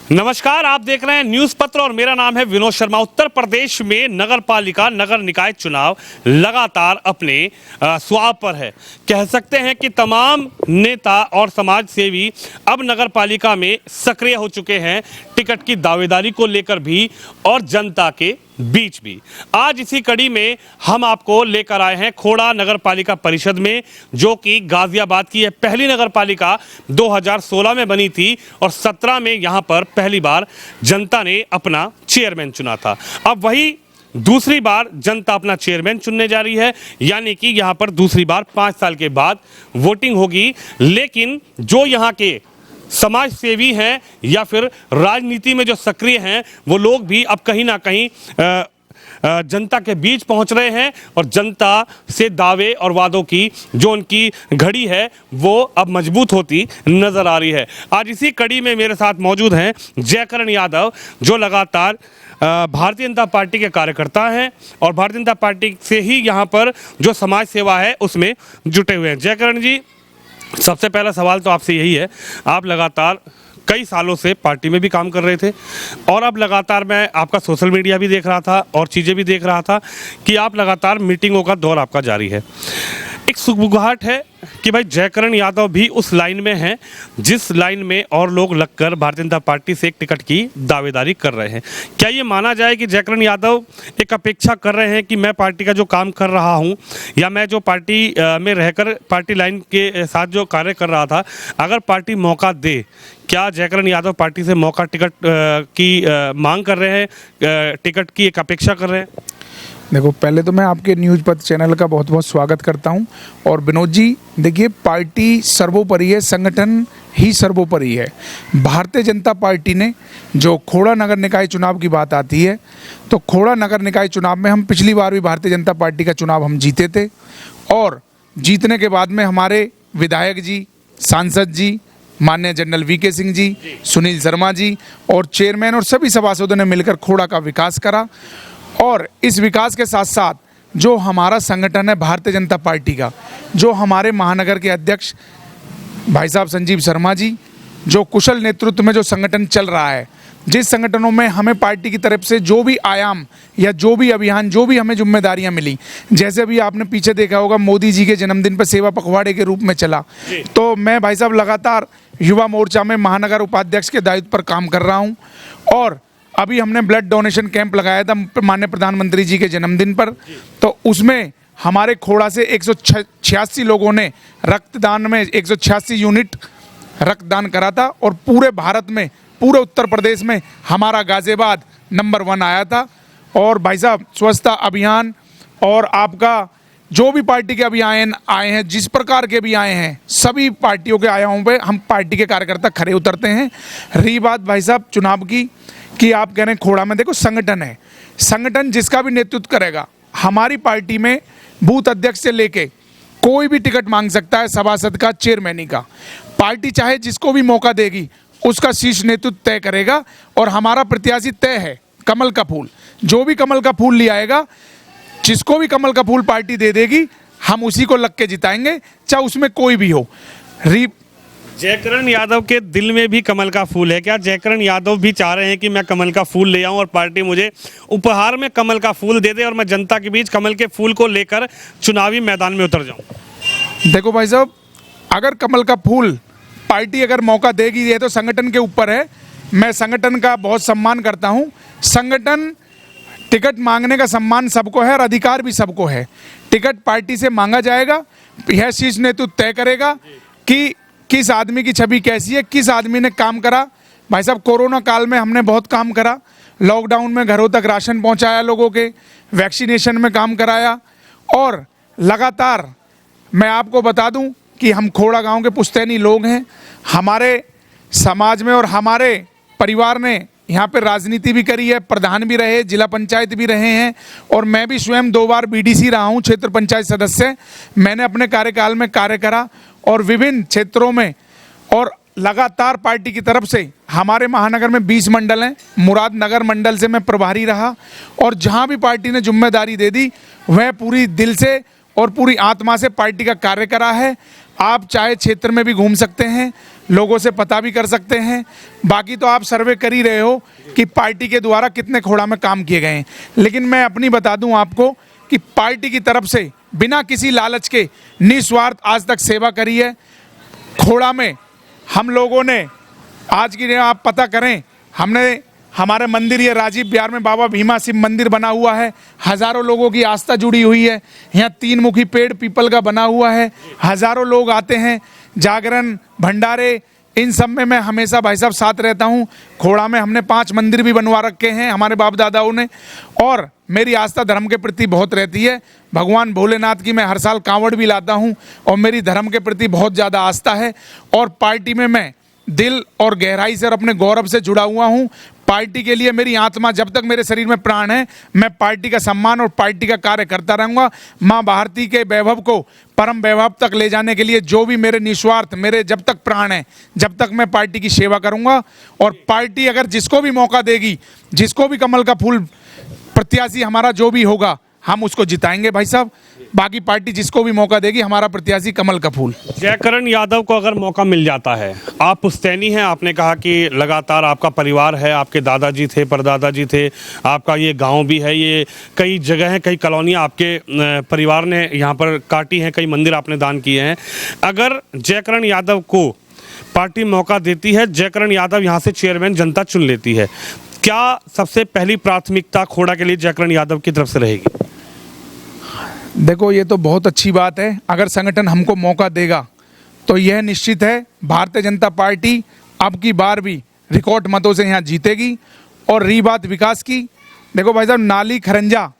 नमस्कार, आप देख रहे हैं न्यूज पत्र और मेरा नाम है विनोद शर्मा। उत्तर प्रदेश में नगर पालिका नगर निकाय चुनाव लगातार अपने स्वाव पर है। कह सकते हैं कि तमाम नेता और समाज सेवी अब नगर पालिका में सक्रिय हो चुके हैं, टिकट की दावेदारी को लेकर भी और जनता के बीच भी। आज इसी कड़ी में हम आपको लेकर आए हैं खोड़ा नगर पालिका परिषद में, जो कि गाजियाबाद की यह पहली नगर पालिका 2016 में बनी थी और 17 में यहां पर पहली बार जनता ने अपना चेयरमैन चुना था। अब वही दूसरी बार जनता अपना चेयरमैन चुनने जा रही है, यानी कि यहां पर दूसरी बार 5 साल के बाद वोटिंग होगी। लेकिन जो यहां के समाज सेवी हैं या फिर राजनीति में जो सक्रिय हैं, वो लोग भी अब कहीं ना कहीं जनता के बीच पहुंच रहे हैं और जनता से दावे और वादों की जो उनकी घड़ी है वो अब मजबूत होती नजर आ रही है। आज इसी कड़ी में मेरे साथ मौजूद हैं जयकरण यादव, जो लगातार भारतीय जनता पार्टी के कार्यकर्ता हैं और भारतीय जनता पार्टी से ही यहाँ पर जो समाज सेवा है उसमें जुटे हुए हैं। जयकरण जी, सबसे पहला सवाल तो आपसे यही है, आप लगातार कई सालों से पार्टी में भी काम कर रहे थे और अब लगातार मैं आपका सोशल मीडिया भी देख रहा था और चीज़ें भी देख रहा था कि आप लगातार मीटिंगों का दौर आपका जारी है। एक सुगबुगाहट है कि भाई जयकरण यादव भी उस लाइन में हैं जिस लाइन में और लोग लगकर भारतीय जनता पार्टी से एक टिकट की दावेदारी कर रहे हैं। क्या ये माना जाए कि जयकरण यादव एक अपेक्षा कर रहे हैं कि मैं पार्टी का जो काम कर रहा हूं या मैं जो पार्टी में रहकर पार्टी लाइन के साथ जो कार्य कर रहा था, अगर पार्टी मौका दे, क्या जयकरण यादव पार्टी से मौका टिकट की मांग कर रहे हैं, टिकट की एक अपेक्षा कर रहे हैं? देखो, पहले तो मैं आपके न्यूज़ पत्र चैनल का बहुत बहुत स्वागत करता हूं। और विनोद जी, देखिए, पार्टी सर्वोपरि है, संगठन ही सर्वोपरि है। भारतीय जनता पार्टी ने जो खोड़ा नगर निकाय चुनाव की बात आती है, तो खोड़ा नगर निकाय चुनाव में हम पिछली बार भी भारतीय जनता पार्टी का चुनाव हम जीते थे और जीतने के बाद में हमारे विधायक जी, सांसद जी, माननीय जनरल वीके सिंह जी, सुनील शर्मा जी और चेयरमैन और सभी सभासदों ने मिलकर खोड़ा का विकास करा। और इस विकास के साथ साथ जो हमारा संगठन है भारतीय जनता पार्टी का, जो हमारे महानगर के अध्यक्ष भाई साहब संजीव शर्मा जी, जो कुशल नेतृत्व में जो संगठन चल रहा है, जिस संगठनों में हमें पार्टी की तरफ से जो भी आयाम या जो भी अभियान, जो भी हमें जिम्मेदारियां मिली, जैसे भी आपने पीछे देखा होगा मोदी जी के जन्मदिन पर सेवा पखवाड़े के रूप में चला, तो मैं भाई साहब लगातार युवा मोर्चा में महानगर उपाध्यक्ष के दायित्व पर काम कर रहा हूँ। और अभी हमने ब्लड डोनेशन कैंप लगाया था माननीय प्रधानमंत्री जी के जन्मदिन पर, तो उसमें हमारे खोड़ा से 186 लोगों ने रक्तदान में 186 यूनिट रक्तदान करा था और पूरे भारत में, पूरे उत्तर प्रदेश में हमारा गाजियाबाद नंबर 1 आया था। और भाई साहब, स्वच्छता अभियान और आपका जो भी पार्टी के अभियान आए हैं, जिस प्रकार के भी आए हैं, सभी पार्टियों के आयामों पे हम पार्टी के कार्यकर्ता खड़े उतरते हैं। रही बात भाई साहब चुनाव की, कि आप कह रहे हैं खोड़ा में, देखो संगठन है, संगठन जिसका भी नेतृत्व करेगा, हमारी पार्टी में बूथ अध्यक्ष से लेके कोई भी टिकट मांग सकता है, सभासद का, चेयरमैनी का। पार्टी चाहे जिसको भी मौका देगी उसका शीर्ष नेतृत्व तय करेगा और हमारा प्रत्याशी तय है, कमल का फूल। जो भी कमल का फूल ले आएगा, जिसको भी कमल का फूल पार्टी दे देगी, हम उसी को लग के जिताएंगे, चाहे उसमें कोई भी हो। जयकरण यादव के दिल में भी कमल का फूल है क्या? जयकरण यादव भी चाह रहे हैं कि मैं कमल का फूल ले आऊं और पार्टी मुझे उपहार में कमल का फूल दे दे और मैं जनता के बीच कमल के फूल को लेकर चुनावी मैदान में उतर जाऊं? देखो भाई साहब, अगर कमल का फूल पार्टी अगर मौका देगी, ये तो संगठन के ऊपर है। मैं संगठन का बहुत सम्मान करता हूं। संगठन टिकट मांगने का सम्मान सबको है और अधिकार भी सबको है। टिकट पार्टी से मांगा जाएगा, यह शीर्ष नेतृत्व तय करेगा कि किस आदमी की छवि कैसी है, किस आदमी ने काम करा। भाई साहब, कोरोना काल में हमने बहुत काम करा, लॉकडाउन में घरों तक राशन पहुंचाया लोगों के, वैक्सीनेशन में काम कराया और लगातार मैं आपको बता दूं कि हम खोड़ा गांव के पुश्तैनी लोग हैं। हमारे समाज में और हमारे परिवार ने यहाँ पे राजनीति भी करी है, प्रधान भी रहे, जिला पंचायत भी रहे हैं और मैं भी स्वयं 2 बार बीडीसी रहा हूँ, क्षेत्र पंचायत सदस्य। मैंने अपने कार्यकाल में कार्य करा और विभिन्न क्षेत्रों में, और लगातार पार्टी की तरफ से हमारे महानगर में 20 मंडल हैं। मुरादनगर मंडल से मैं प्रभारी रहा और जहाँ भी पार्टी ने जिम्मेदारी दे दी, वह पूरी दिल से और पूरी आत्मा से पार्टी का कार्य करा है। आप चाहे क्षेत्र में भी घूम सकते हैं, लोगों से पता भी कर सकते हैं। बाकी तो आप सर्वे कर ही रहे हो कि पार्टी के द्वारा कितने खोड़ा में काम किए गए हैं। लेकिन मैं अपनी बता दूं आपको कि पार्टी की तरफ से बिना किसी लालच के निस्वार्थ आज तक सेवा करी है। खोड़ा में हम लोगों ने आज की आप पता करें, हमने हमारे मंदिर ये राजीव बिहार में बाबा भीमा शिव मंदिर बना हुआ है, हज़ारों लोगों की आस्था जुड़ी हुई है। यहाँ 3 मुखी पेड़ पीपल का बना हुआ है, हज़ारों लोग आते हैं। जागरण भंडारे इन सब में मैं हमेशा भाई साहब साथ रहता हूँ। खोड़ा में हमने 5 मंदिर भी बनवा रखे हैं हमारे बाप दादाओं ने, और मेरी आस्था धर्म के प्रति बहुत रहती है। भगवान भोलेनाथ की मैं हर साल कांवड़ भी लाता हूँ और मेरी धर्म के प्रति बहुत ज़्यादा आस्था है। और पार्टी में मैं दिल और गहराई से और अपने गौरव से जुड़ा हुआ हूँ। पार्टी के लिए मेरी आत्मा, जब तक मेरे शरीर में प्राण है, मैं पार्टी का सम्मान और पार्टी का कार्य करता रहूँगा। माँ भारती के वैभव को परम वैभव तक ले जाने के लिए जो भी मेरे निस्वार्थ, मेरे जब तक प्राण है, जब तक मैं पार्टी की सेवा करूँगा। और पार्टी अगर जिसको भी मौका देगी, जिसको भी कमल का फूल प्रत्याशी हमारा जो भी होगा, हम उसको जिताएंगे भाई साहब। बाकी पार्टी जिसको भी मौका देगी, हमारा प्रत्याशी कमल का फूल। जयकरण यादव को अगर मौका मिल जाता है, आप पुश्तैनी हैं, आपने कहा कि लगातार आपका परिवार है, आपके दादाजी थे, परदादाजी थे, आपका ये गांव भी है, ये कई जगह हैं, कई कॉलोनियां आपके परिवार ने यहाँ पर काटी हैं, कई मंदिर आपने दान किए हैं। अगर जयकरण यादव को पार्टी मौका देती है, जयकरण यादव यहाँ से चेयरमैन जनता चुन लेती है, क्या सबसे पहली प्राथमिकता खोड़ा के लिए जयकरण यादव की तरफ से रहेगी? देखो, ये तो बहुत अच्छी बात है। अगर संगठन हमको मौका देगा तो यह निश्चित है भारतीय जनता पार्टी अब की बार भी रिकॉर्ड मतों से यहाँ जीतेगी। और रही बात विकास की, देखो भाई साहब, नाली खरंजा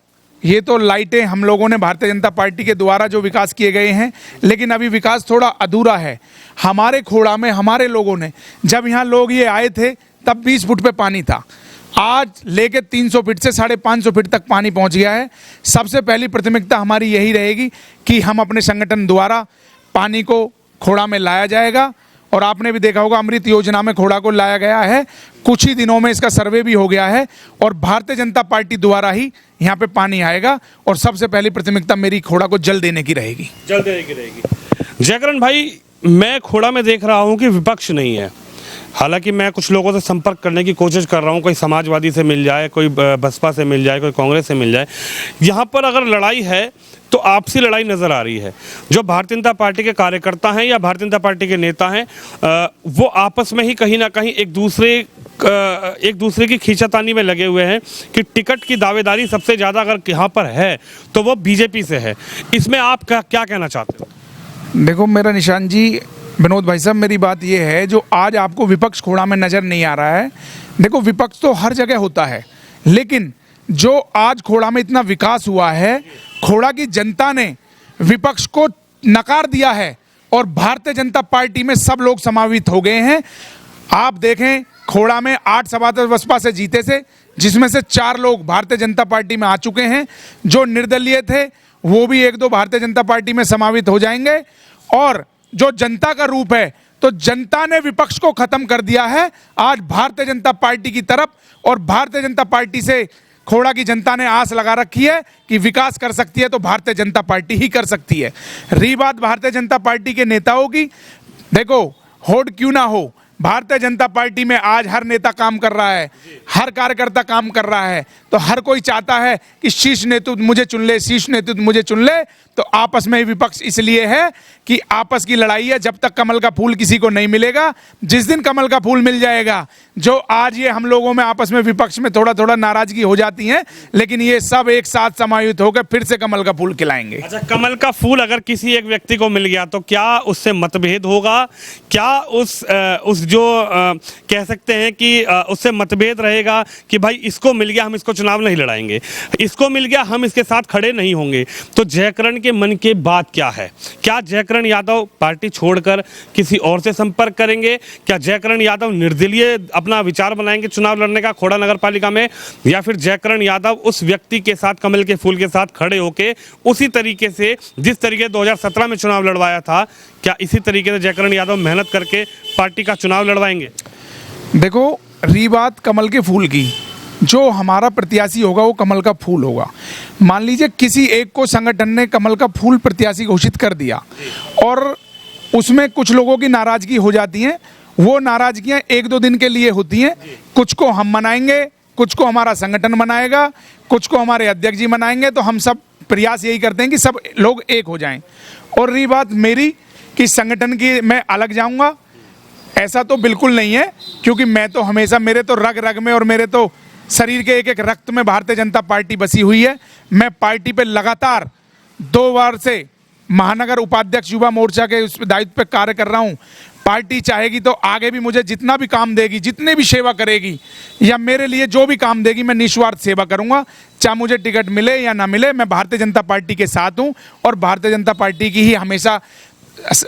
ये तो लाइटें हम लोगों ने भारतीय जनता पार्टी के द्वारा जो विकास किए गए हैं, लेकिन अभी विकास थोड़ा अधूरा है। हमारे खोड़ा में हमारे लोगों ने, जब यहाँ लोग ये आए थे तब 20 फुट पे पानी था, आज लेके 300 फीट से 550 फीट तक पानी पहुंच गया है। सबसे पहली प्राथमिकता हमारी यही रहेगी कि हम अपने संगठन द्वारा पानी को खोड़ा में लाया जाएगा। और आपने भी देखा होगा, अमृत योजना में खोड़ा को लाया गया है। कुछ ही दिनों में इसका सर्वे भी हो गया है और भारतीय जनता पार्टी द्वारा ही यहाँ पे पानी आएगा। और सबसे पहली प्राथमिकता मेरी खोड़ा को जल देने की रहेगी। जल देने की रहेगी। जयकरण भाई, मैं खोड़ा में देख रहा हूँ कि विपक्ष नहीं है। हालांकि मैं कुछ लोगों से संपर्क करने की कोशिश कर रहा हूं, कोई समाजवादी से मिल जाए, कोई बसपा से मिल जाए, कोई कांग्रेस से मिल जाए। यहां पर अगर लड़ाई है तो आपसी लड़ाई नज़र आ रही है। जो भारतीय जनता पार्टी के कार्यकर्ता हैं या भारतीय जनता पार्टी के नेता हैं, वो आपस में ही कहीं ना कहीं एक दूसरे की खींचातानी में लगे हुए हैं कि टिकट की दावेदारी सबसे ज़्यादा अगर यहाँ पर है तो वो बीजेपी से है। इसमें आप क्या कहना चाहते हो? देखो मेरा निशान जी, विनोद भाई साहब, मेरी बात ये है, जो आज आपको विपक्ष खोड़ा में नज़र नहीं आ रहा है। देखो, विपक्ष तो हर जगह होता है, लेकिन जो आज खोड़ा में इतना विकास हुआ है, खोड़ा की जनता ने विपक्ष को नकार दिया है और भारतीय जनता पार्टी में सब लोग समावित हो गए हैं। आप देखें, खोड़ा में 8 सभासद बसपा से जीते थे, जिसमें से 4 लोग भारतीय जनता पार्टी में आ चुके हैं। जो निर्दलीय थे वो भी 1-2 भारतीय जनता पार्टी में समावित हो जाएंगे। और जो जनता का रूप है, तो जनता ने विपक्ष को खत्म कर दिया है आज भारतीय जनता पार्टी की तरफ। और भारतीय जनता पार्टी से खोड़ा की जनता ने आस लगा रखी है कि विकास कर सकती है तो भारतीय जनता पार्टी ही कर सकती है। रही बात भारतीय जनता पार्टी के नेताओं की, देखो, होड़ क्यों ना हो, भारतीय जनता पार्टी में आज हर नेता काम कर रहा है, हर कार्यकर्ता काम कर रहा है। तो हर कोई चाहता है कि शीर्ष नेतृत्व मुझे चुन ले, शीर्ष नेतृत्व मुझे चुन ले। तो आपस में ही विपक्ष इसलिए है कि आपस की लड़ाई है। जब तक कमल का फूल किसी को नहीं मिलेगा, जिस दिन कमल का फूल मिल जाएगा, जो आज ये हम लोगों में आपस में विपक्ष में थोड़ा थोड़ा नाराजगी हो जाती है, लेकिन ये सब एक साथ समाहित होकर फिर से कमल का फूल खिलाएंगे। अच्छा, कमल का फूल अगर किसी एक व्यक्ति को मिल गया तो क्या उससे मतभेद होगा? क्या उस जो कह सकते हैं कि उससे मतभेद रहेगा कि भाई इसको मिल गया हम इसको चुनाव नहीं लड़ाएंगे, इसको मिल गया हम इसके साथ खड़े नहीं होंगे? तो जयकरण के मन की बात क्या है? क्या जयकरण यादव पार्टी छोड़कर किसी और से संपर्क करेंगे? क्या जयकरण यादव निर्दलीय अपना विचार बनाएंगे चुनाव लड़ने का खोड़ा नगर पालिका में? या फिर जयकरण यादव उस व्यक्ति के साथ, कमल के फूल के साथ खड़े होके उसी तरीके से जिस तरीके 2017 में चुनाव लड़वाया था, क्या इसी तरीके से जयकरण यादव मेहनत करके पार्टी का चुनाव लड़वाएंगे? देखो, रही बात कमल के फूल की, जो हमारा प्रत्याशी होगा वो कमल का फूल होगा। मान लीजिए किसी एक को संगठन ने कमल का फूल प्रत्याशी घोषित कर दिया और उसमें कुछ लोगों की नाराजगी हो जाती है वो नाराजगियां 1-2 दिन के लिए होती हैं। कुछ को हम मनाएंगे, कुछ को हमारा संगठन मनाएगा, कुछ को हमारे अध्यक्ष जी मनाएंगे। तो हम सब प्रयास यही करते हैं कि सब लोग एक हो जाएं। और रही बात मेरी कि संगठन की मैं अलग जाऊंगा, ऐसा तो बिल्कुल नहीं है, क्योंकि मैं तो हमेशा, मेरे तो रग रग में और मेरे तो शरीर के एक एक रक्त में भारतीय जनता पार्टी बसी हुई है। मैं पार्टी पे लगातार 2 बार से महानगर उपाध्यक्ष युवा मोर्चा के उस दायित्व पे कार्य कर रहा हूँ। पार्टी चाहेगी तो आगे भी मुझे जितना भी काम देगी, जितने भी सेवा करेगी, या मेरे लिए जो भी काम देगी, मैं निस्वार्थ सेवा करूंगा। चाहे मुझे टिकट मिले या ना मिले, मैं भारतीय जनता पार्टी के साथ हूं और भारतीय जनता पार्टी की ही हमेशा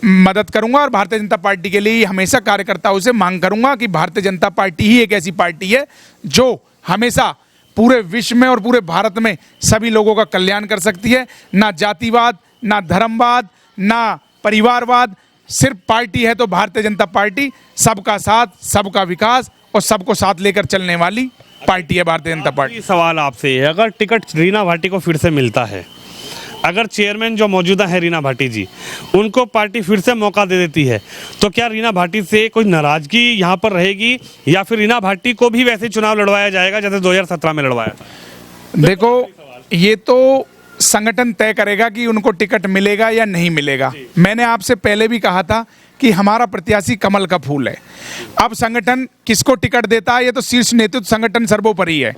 मदद करूंगा और भारतीय जनता पार्टी के लिए ही हमेशा कार्यकर्ताओं से मांग करूंगा कि भारतीय जनता पार्टी ही एक ऐसी पार्टी है जो हमेशा पूरे विश्व में और पूरे भारत में सभी लोगों का कल्याण कर सकती है। ना जातिवाद, ना धर्मवाद, ना परिवारवाद, सिर्फ पार्टी है तो भारतीय जनता पार्टी। सबका साथ, सबका विकास और सबको साथ लेकर चलने वाली पार्टी है भारतीय जनता पार्टी। सवाल आपसे है, अगर टिकट रीना भाटी को फिर से मिलता है, अगर चेयरमैन जो मौजूदा है रीना भाटी जी, उनको पार्टी फिर से मौका दे देती है, तो क्या रीना भाटी से कोई नाराजगी यहाँ पर रहेगी, या फिर रीना भाटी को भी वैसे चुनाव लड़वाया जाएगा जैसे 2017 में लड़वाया था? देखो, ये तो संगठन तय करेगा कि उनको टिकट मिलेगा या नहीं मिलेगा। मैंने आपसे पहले भी कहा था कि हमारा प्रत्याशी कमल का फूल है। अब संगठन किसको टिकट देता है, ये तो शीर्ष नेतृत्व संगठन सर्वोपरि है,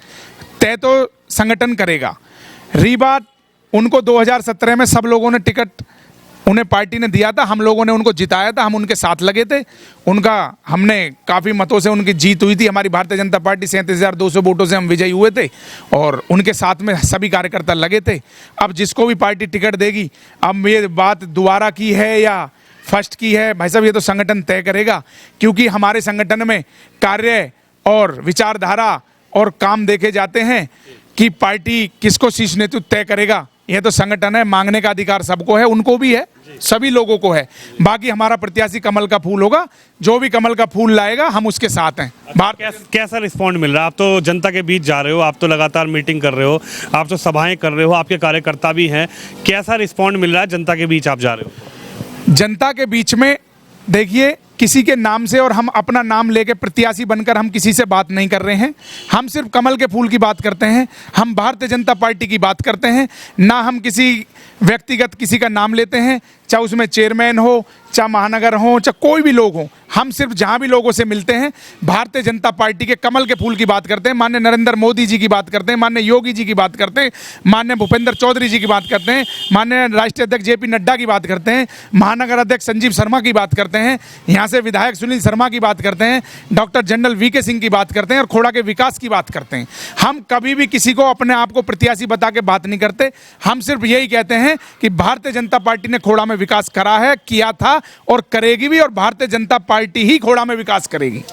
तय तो संगठन करेगा। रही बात, उनको 2017 में सब लोगों ने टिकट उन्हें पार्टी ने दिया था, हम लोगों ने उनको जिताया था, हम उनके साथ लगे थे, उनका हमने काफ़ी मतों से उनकी जीत हुई थी। हमारी भारतीय जनता पार्टी 37,200 वोटों से हम विजयी हुए थे और उनके साथ में सभी कार्यकर्ता लगे थे। अब जिसको भी पार्टी टिकट देगी, अब ये बात दोबारा की है या फर्स्ट की है, भाई साहब ये तो संगठन तय करेगा, क्योंकि हमारे संगठन में कार्य और विचारधारा और काम देखे जाते हैं कि पार्टी किसको शीर्ष नेतृत्व तय करेगा। यह तो संगठन है, मांगने का अधिकार सबको है, उनको भी है, सभी लोगों को है। बाकी हमारा प्रत्याशी कमल का फूल होगा, जो भी कमल का फूल लाएगा हम उसके साथ हैं। कैसा रिस्पॉन्ड मिल रहा है? आप तो जनता के बीच जा रहे हो, आप तो लगातार मीटिंग कर रहे हो, आप तो सभाएं कर रहे हो, आपके कार्यकर्ता भी हैं, कैसा रिस्पॉन्ड मिल रहा है जनता के बीच आप जा रहे हो? जनता के बीच में देखिए, किसी के नाम से और हम अपना नाम लेके प्रत्याशी बनकर हम किसी से बात नहीं कर रहे हैं। हम सिर्फ कमल के फूल की बात करते हैं, हम भारतीय जनता पार्टी की बात करते हैं, ना हम किसी व्यक्तिगत किसी का नाम लेते हैं, चाहे उसमें चेयरमैन हो, चाहे महानगर हो, चाहे कोई भी लोग हो। हम सिर्फ जहां भी लोगों से मिलते हैं भारतीय जनता पार्टी के कमल के फूल की बात करते हैं। माननीय नरेंद्र मोदी जी की बात करते हैं, माननीय योगी जी की बात करते हैं, माननीय भूपेंद्र चौधरी जी की बात करते हैं, माननीय राष्ट्रीय अध्यक्ष JP नड्डा की बात करते हैं, महानगर अध्यक्ष संजीव शर्मा की बात करते हैं, यहाँ से विधायक सुनील शर्मा की बात करते हैं, डॉक्टर जनरल VK सिंह की बात करते हैं और खोड़ा के विकास की बात करते हैं। हम कभी भी किसी को अपने आप को प्रत्याशी बता के बात नहीं करते। हम सिर्फ यही कहते हैं कि भारतीय जनता पार्टी ने खोड़ा में विकास करा है, किया था और करेगी भी, और भारतीय जनता पार्टी ही खोड़ा में विकास करेगी।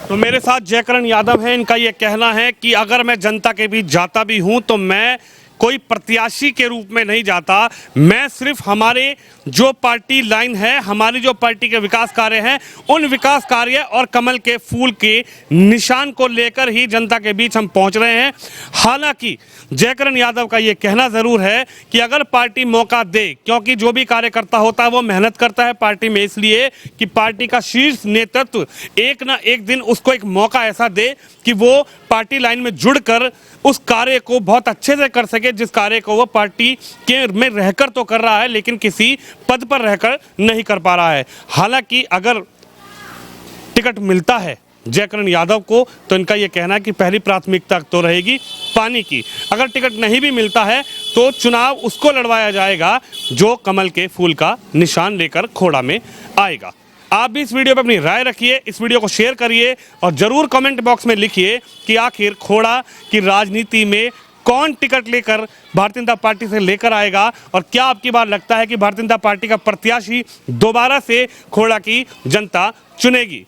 तो मेरे साथ जयकरण यादव हैं, इनका यह कहना है कि अगर मैं जनता के बीच जाता भी हूं तो मैं कोई प्रत्याशी के रूप में नहीं जाता, मैं सिर्फ हमारे जो पार्टी लाइन है, हमारी जो पार्टी के विकास कार्य हैं, उन विकास कार्य और कमल के फूल के निशान को लेकर ही जनता के बीच हम पहुंच रहे हैं। हालांकि जयकरण यादव का ये कहना ज़रूर है कि अगर पार्टी मौका दे, क्योंकि जो भी कार्यकर्ता होता है वो मेहनत करता है पार्टी में, इसलिए कि पार्टी का शीर्ष नेतृत्व एक ना एक दिन उसको एक मौका ऐसा दे कि वो पार्टी लाइन में जुड़कर उस कार्य को बहुत अच्छे से कर सके, जिस कार्य को वो पार्टी के में रहकर तो कर रहा है लेकिन किसी पद पर रहकर नहीं कर पा रहा है। हालांकि अगर टिकट मिलता है जयकरण यादव को तो इनका यह कहना है कि पहली प्राथमिकता तो रहेगी पानी की। अगर टिकट नहीं भी मिलता है तो चुनाव उसको लड़वाया जाएगा जो कमल के फूल का निशान लेकर खोड़ा में आएगा। आप भी इस वीडियो पर अपनी राय रखिए, इस वीडियो को शेयर करिए और जरूर कमेंट बॉक्स में लिखिए कि आखिर खोड़ा की राजनीति में कौन टिकट लेकर भारतीय जनता पार्टी से लेकर आएगा, और क्या आपकी बार लगता है कि भारतीय जनता पार्टी का प्रत्याशी दोबारा से खोड़ा की जनता चुनेगी।